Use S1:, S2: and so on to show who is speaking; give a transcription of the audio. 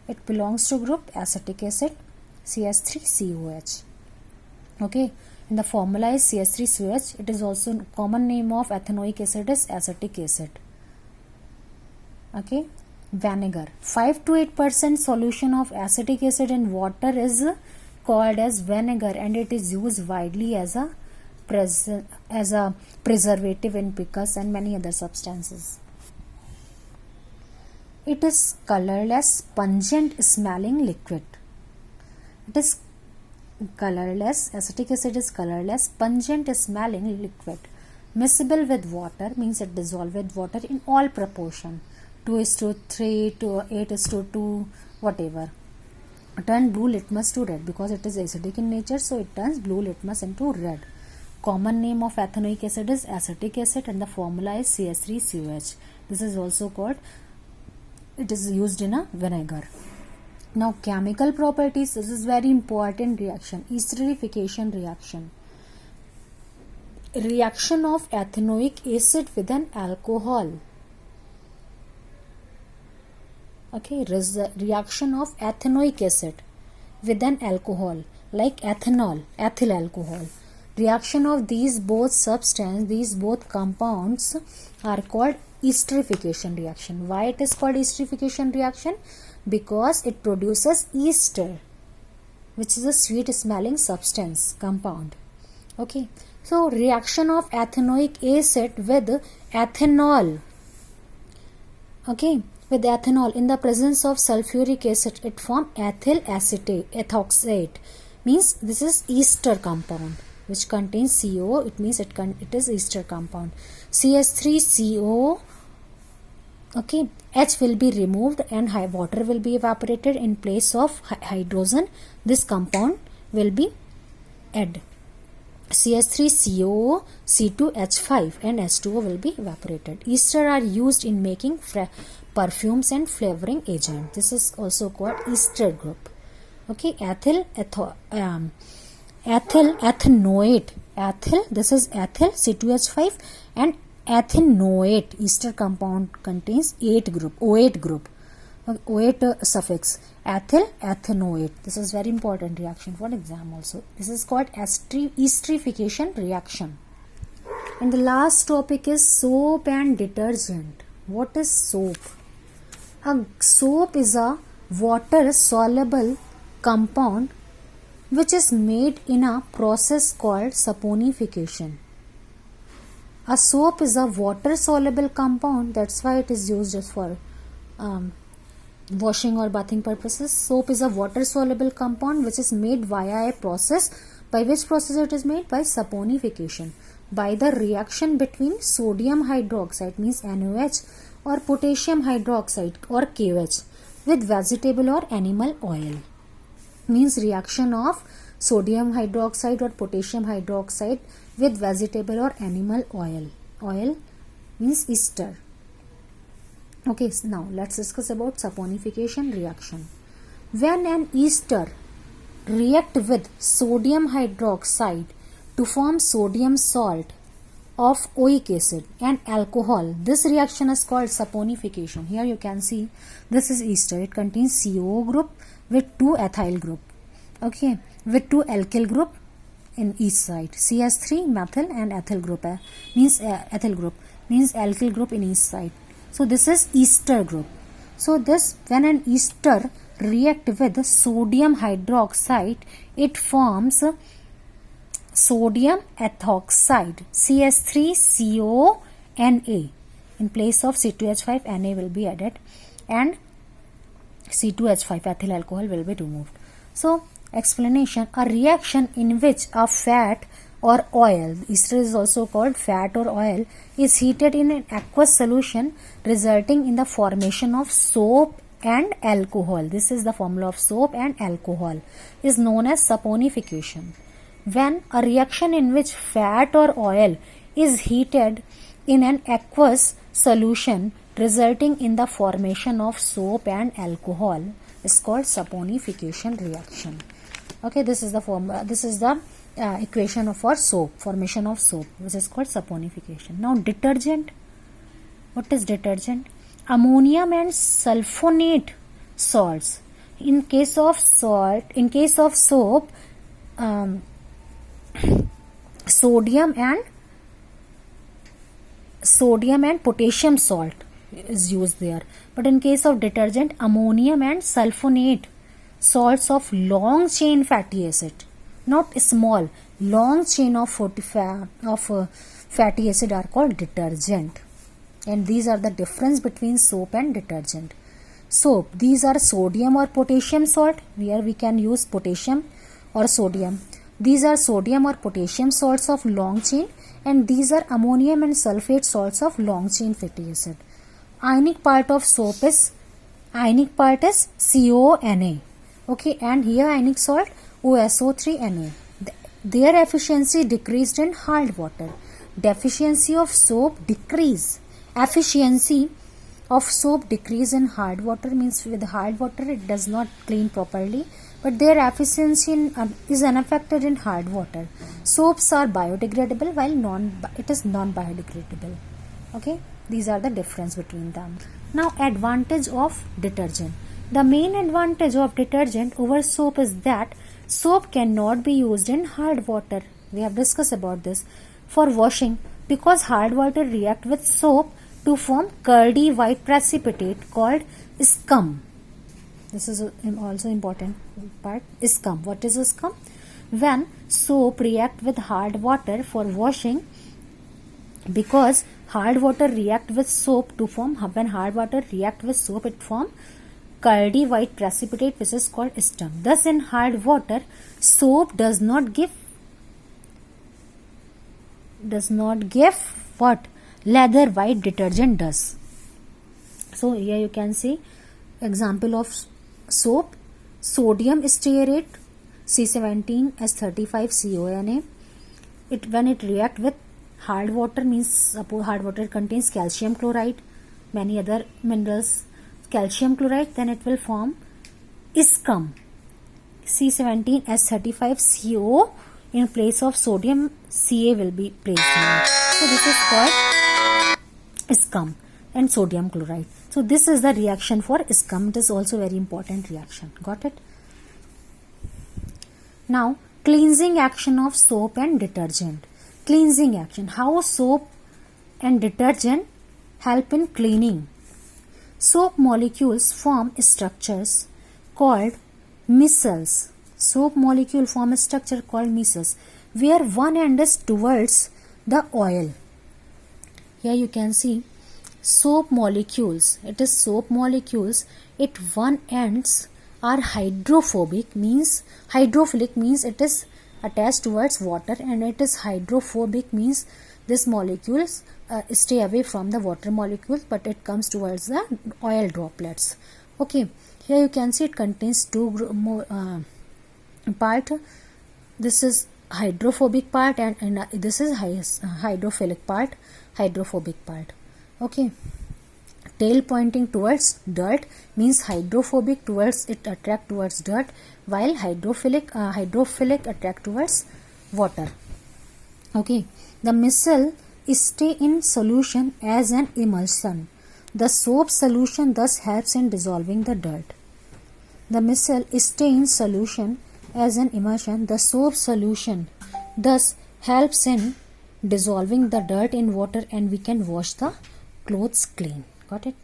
S1: It belongs to group acetic acid, CH3COH. Okay, and the formula is CH3COH. It is also common name of ethanoic acid is acetic acid. Okay, vinegar. 5 to 8% solution of acetic acid in water is called as vinegar, and it is used widely as a preservative in pickles and many other substances. It is colorless, pungent smelling liquid. It is colorless, acetic acid is colorless, pungent smelling liquid. Miscible with water means it dissolves with water in all proportion. 2:3 to 8:2, whatever. Turn blue litmus to red because it is acidic in nature, so it turns blue litmus into red. Common name of ethanoic acid is acetic acid, and the formula is CH3COH. This is also called, it is used in a vinegar. Now chemical properties, this is very important reaction, esterification reaction. Reaction of ethanoic acid with an alcohol. Okay, reaction of ethanoic acid with an alcohol like ethanol, ethyl alcohol. Reaction of these both compounds are called esterification reaction. Why it is called esterification reaction? Because it produces ester, which is a sweet smelling substance compound. Okay, so reaction of ethanoic acid with ethanol. Okay, with ethanol in the presence of sulfuric acid, it forms ethyl acetate, ethoxate. Means this is ester compound which contains CO. It means it is ester compound. CH3CO. Okay, H will be removed and water will be evaporated. In place of hydrogen, this compound will be added. CH3CO, C2H5 and H2O will be evaporated. Ester are used in making perfumes and flavoring agent. This is also called ester group. Okay, ethanoate. Ethyl, this is ethyl, C2H5, and ethanoate. Ester compound contains OAte group. OAte suffix. Ethyl, ethanoate. This is very important reaction for exam also. This is called esterification reaction. And the last topic is soap and detergent. What is soap? A soap is a water soluble compound which is made in a process called saponification. A soap is a water soluble compound, that's why it is used just for washing or bathing purposes. Soap is a water soluble compound which is made via a process. By which process it is made? By saponification, by the reaction between sodium hydroxide means NaOH or potassium hydroxide or KOH with vegetable or animal oil. Means reaction of sodium hydroxide or potassium hydroxide with vegetable or animal oil. Oil means ester. Okay, so now let's discuss about saponification reaction. When an ester react with sodium hydroxide to form sodium salt of oic acid and alcohol, this reaction is called saponification. Here you can see this is ester. It contains CO group with 2 ethyl group. Okay, with 2 alkyl group in each side. CH3 methyl and ethyl group means ethyl group means alkyl group in each side. So this is ester group. So this, when an ester react with sodium hydroxide, it forms sodium ethoxide, CH3CONA. In place of C2H5, Na will be added and C2H5 ethyl alcohol will be removed. So explanation, a reaction in which a fat or oil, ester is also called fat or oil, is heated in an aqueous solution resulting in the formation of soap and alcohol. This is the formula of soap and alcohol, is known as saponification. When a reaction in which fat or oil is heated in an aqueous solution resulting in the formation of soap and alcohol is called saponification reaction. Okay, this is the formula. This is the equation for soap, formation of soap, which is called saponification. Now detergent. What is detergent? Ammonium and sulfonate salts In case of soap, um, sodium and potassium salt is used there. But in case of detergent, ammonium and sulfonate salts of long chain fatty acid, not small, long chain of fatty acid are called detergent. And these are the difference between soap and detergent. Soap, these are sodium or potassium salt, where we can use potassium or sodium. These are sodium or potassium salts of long chain, and these are ammonium and sulfate salts of long chain fatty acid. Ionic part of soap is CONA. Okay, and here ionic salt OSO3Na. Their efficiency decreased in hard water. Deficiency of soap decrease. Efficiency of soap decrease in hard water means with hard water it does not clean properly, but their efficiency is unaffected in hard water. Soaps are biodegradable while it is non-biodegradable. Okay, these are the difference between them. Now, advantage of detergent. The main advantage of detergent over soap is that soap cannot be used in hard water. We have discussed about this. For washing, because hard water react with soap to form curdy white precipitate called scum. This is also important part. Scum. What is a scum? When soap react with hard water for washing, because hard water react with soap to form, when hard water react with soap, it form curdy white precipitate which is called scum. Thus, in hard water, soap does not give what leather white detergent does. So here you can see example of soap: sodium stearate C17H35CONA. When it react with hard water, means suppose hard water contains calcium chloride, many other minerals, calcium chloride, then it will form scum C17H35CO. In place of sodium, Ca will be placed here. So this is called scum and sodium chloride. So this is the reaction for scum. It is also very important reaction. Got it? Now, cleansing action of soap and detergent. Cleansing action. How soap and detergent help in cleaning? Soap molecules form structures called micelles. Soap molecule form a structure called micelles, where one end is towards the oil. Here you can see soap molecules. It is soap molecules. At one ends are hydrophilic means it is attached towards water, and it is hydrophobic means this molecules stay away from the water molecules, but it comes towards the oil droplets. Okay, here you can see it contains two part. This is hydrophobic part, and this is hydrophobic part. Okay, tail pointing towards dirt means hydrophobic towards it attract towards dirt, while hydrophilic attract towards water. Okay, the micelle stay in solution as an emulsion. The soap solution thus helps in dissolving the dirt. The micelle stay in solution as an emulsion. The soap solution thus helps in dissolving the dirt in water, and we can wash the clothes clean. Got it?